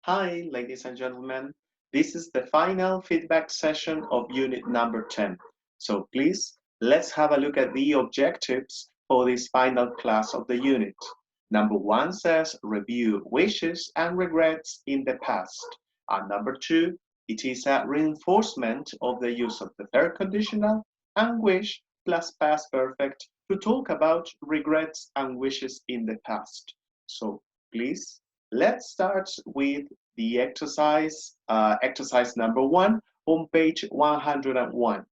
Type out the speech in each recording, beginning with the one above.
Hi, ladies and gentlemen. This is the final feedback session of unit number 10. So please, let's have a look at the objectives for this final class of the unit. Number 1 says review wishes and regrets in the past. And number 2, it is a reinforcement of the use of the third conditional and wish plus past perfect to talk about regrets and wishes in the past. So please, let's start with the exercise number 1 on page 101.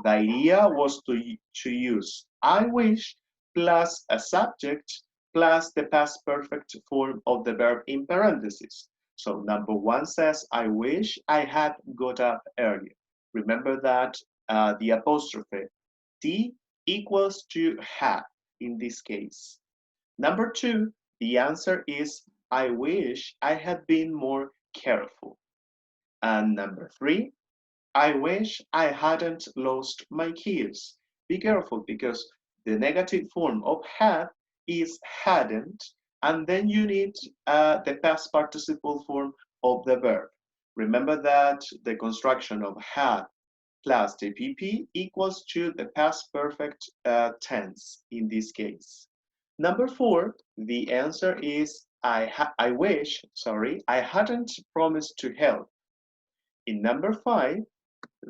The idea was to use I wish plus a subject plus the past perfect form of the verb in parentheses. So number 1 says, I wish I had got up earlier. Remember that the apostrophe T equals to had in this case. Number 2, the answer is I wish I had been more careful. And number 3, I wish I hadn't lost my keys. Be careful because the negative form of had is hadn't, and then you need the past participle form of the verb. Remember that the construction of had plus the PP equals to the past perfect tense in this case. Number 4, the answer is I wish I hadn't promised to help. In number 5,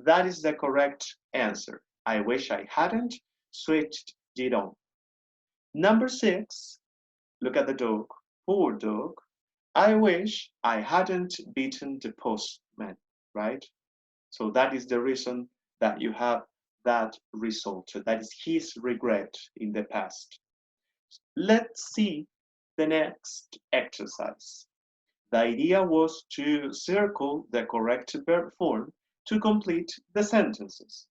that is the correct answer. I wish I hadn't switched it on. Number 6, look at the dog. Poor dog. I wish I hadn't beaten the postman, right? So that is the reason that you have that result. So that is his regret in the past. Let's see the next exercise. The idea was to circle the correct verb form to complete the sentences.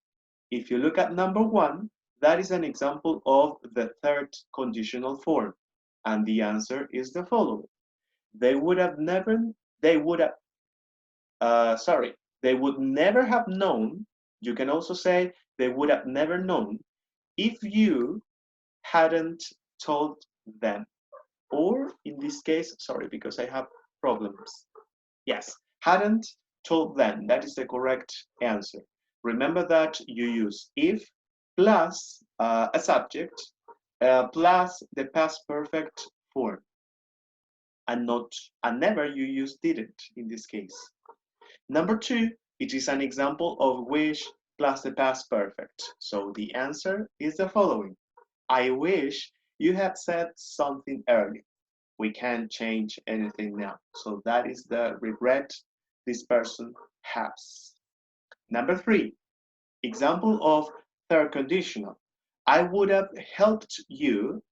If you look at number 1, that is an example of the third conditional form, and the answer is the following. They would never have known, you can also say they would have never known if you hadn't told them. Or in this case, sorry, because I have problems. Yes, hadn't told them. That is the correct answer. Remember that you use if plus a subject plus the past perfect form, and never you use didn't in this case. Number 2, it is an example of wish plus the past perfect. So the answer is the following. I wish you had said something earlier. We can't change anything now. So that is the regret this person has. Number 3, example of third conditional. I would have helped you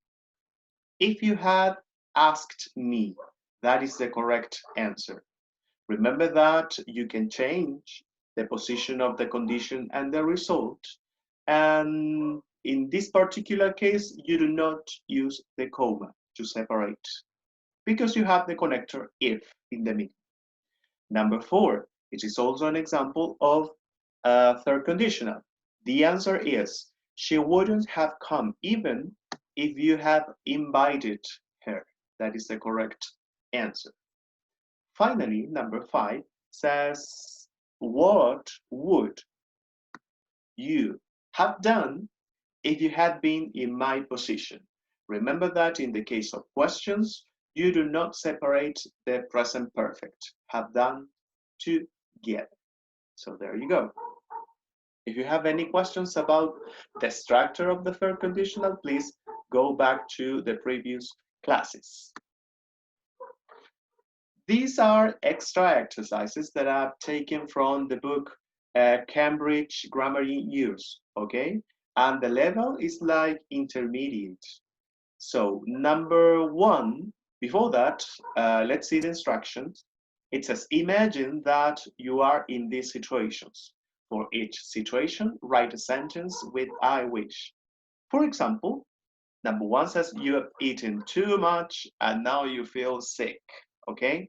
if you had asked me. That is the correct answer. Remember that you can change the position of the condition and the result. And in this particular case, you do not use the comma to separate because you have the connector if in the middle. Number 4, it is also an example of a third conditional. The answer is, she wouldn't have come even if you had invited her. That is the correct answer. Finally, number 5 says, what would you have done if you had been in my position? Remember that in the case of questions, you do not separate the present perfect, have done, together. So there you go. If you have any questions about the structure of the third conditional, please go back to the previous classes. These are extra exercises that I've taken from the book Cambridge Grammar in Use, okay? And the level is like intermediate. So number 1, before that, let's see the instructions. It says, imagine that you are in these situations. For each situation, write a sentence with I wish. For example, number 1 says, you have eaten too much and now you feel sick, okay?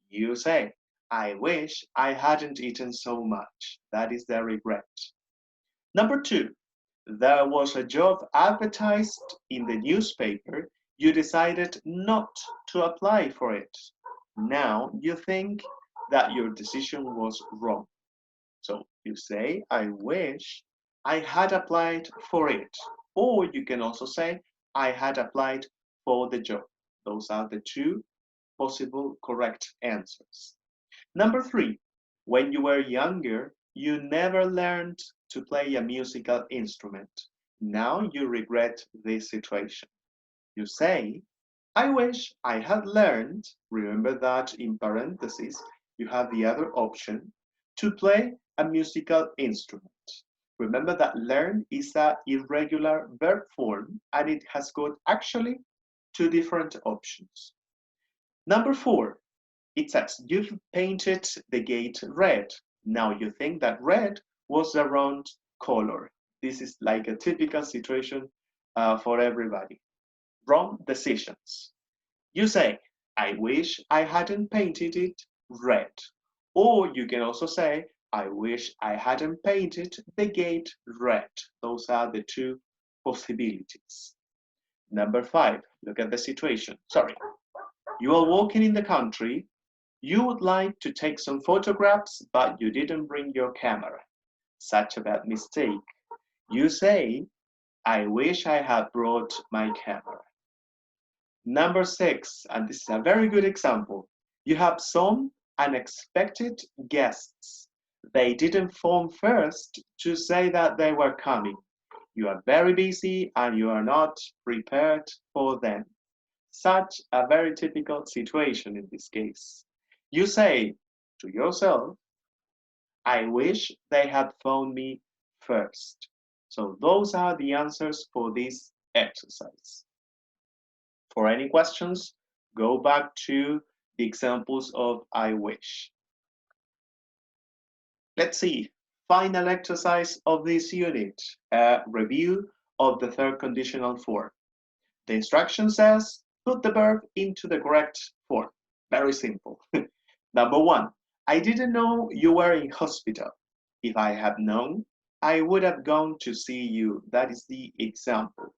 You say, I wish I hadn't eaten so much. That is the regret. Number 2, there was a job advertised in the newspaper. You decided not to apply for it. Now you think that your decision was wrong. So you say, I wish I had applied for it. Or you can also say, I had applied for the job. Those are the two possible correct answers. Number three, when you were younger, you never learned to play a musical instrument. Now you regret this situation. You say, I wish I had learned, remember that in parentheses, you have the other option, to play a musical instrument. Remember that learn is an irregular verb form and it has got actually two different options. Number four, it says you've painted the gate red. Now you think that red was the wrong color. This is like a typical situation for everybody. Wrong decisions. You say, I wish I hadn't painted it red. Or you can also say, I wish I hadn't painted the gate red. Those are the two possibilities. Number five, look at the situation. Sorry. You are walking in the country. You would like to take some photographs, but you didn't bring your camera. Such a bad mistake. You say, I wish I had brought my camera. Number six, and this is a very good example. You have some unexpected guests. They didn't phone first to say that they were coming. You are very busy and you are not prepared for them. Such a very typical situation in this case. You say to yourself, I wish they had phoned me first. So those are the answers for this exercise. For any questions, go back to the examples of I wish. Let's see, final exercise of this unit, a review of the third conditional form. The instruction says, put the verb into the correct form. Very simple. Number one, I didn't know you were in hospital. If I had known, I would have gone to see you. That is the example.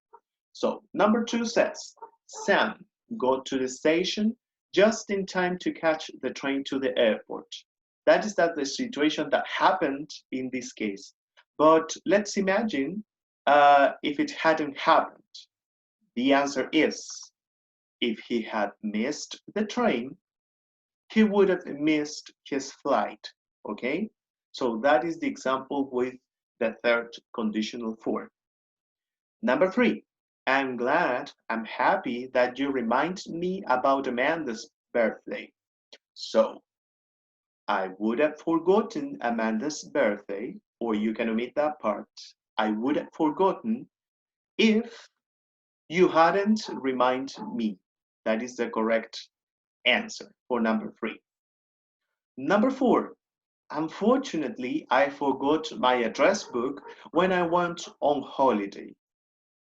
So number two says, Sam got to the station just in time to catch the train to the airport. That is the situation that happened in this case. But let's imagine if it hadn't happened. The answer is, if he had missed the train, he would have missed his flight, okay? So that is the example with the third conditional form. Number three, I'm happy that you remind me about Amanda's birthday. So, I would have forgotten Amanda's birthday, or you can omit that part. I would have forgotten if you hadn't reminded me. That is the correct answer for number three. Number four, unfortunately, I forgot my address book when I went on holiday.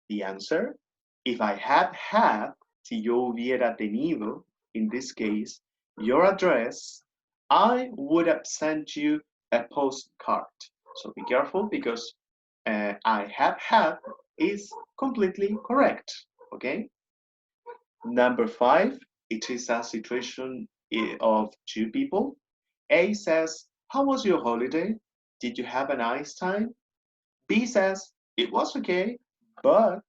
The answer, if I had, si yo hubiera tenido, in this case, your address, I would have sent you a postcard. So be careful because I have had is completely correct, okay? Number five, it is a situation of two people. A says, how was your holiday? Did you have a nice time? B says, it was okay, but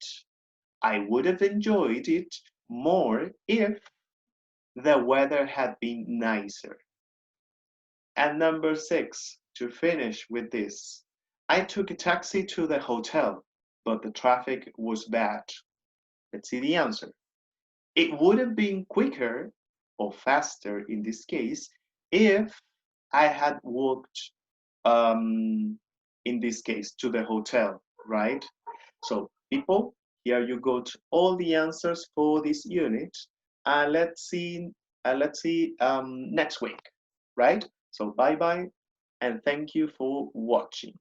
I would have enjoyed it more if the weather had been nicer. And number six, to finish with this, I took a taxi to the hotel, but the traffic was bad. Let's see the answer. It would have been quicker or faster in this case if I had walked, in this case, to the hotel, right? So people, here you got all the answers for this unit. And let's see next week, right? So bye-bye and thank you for watching.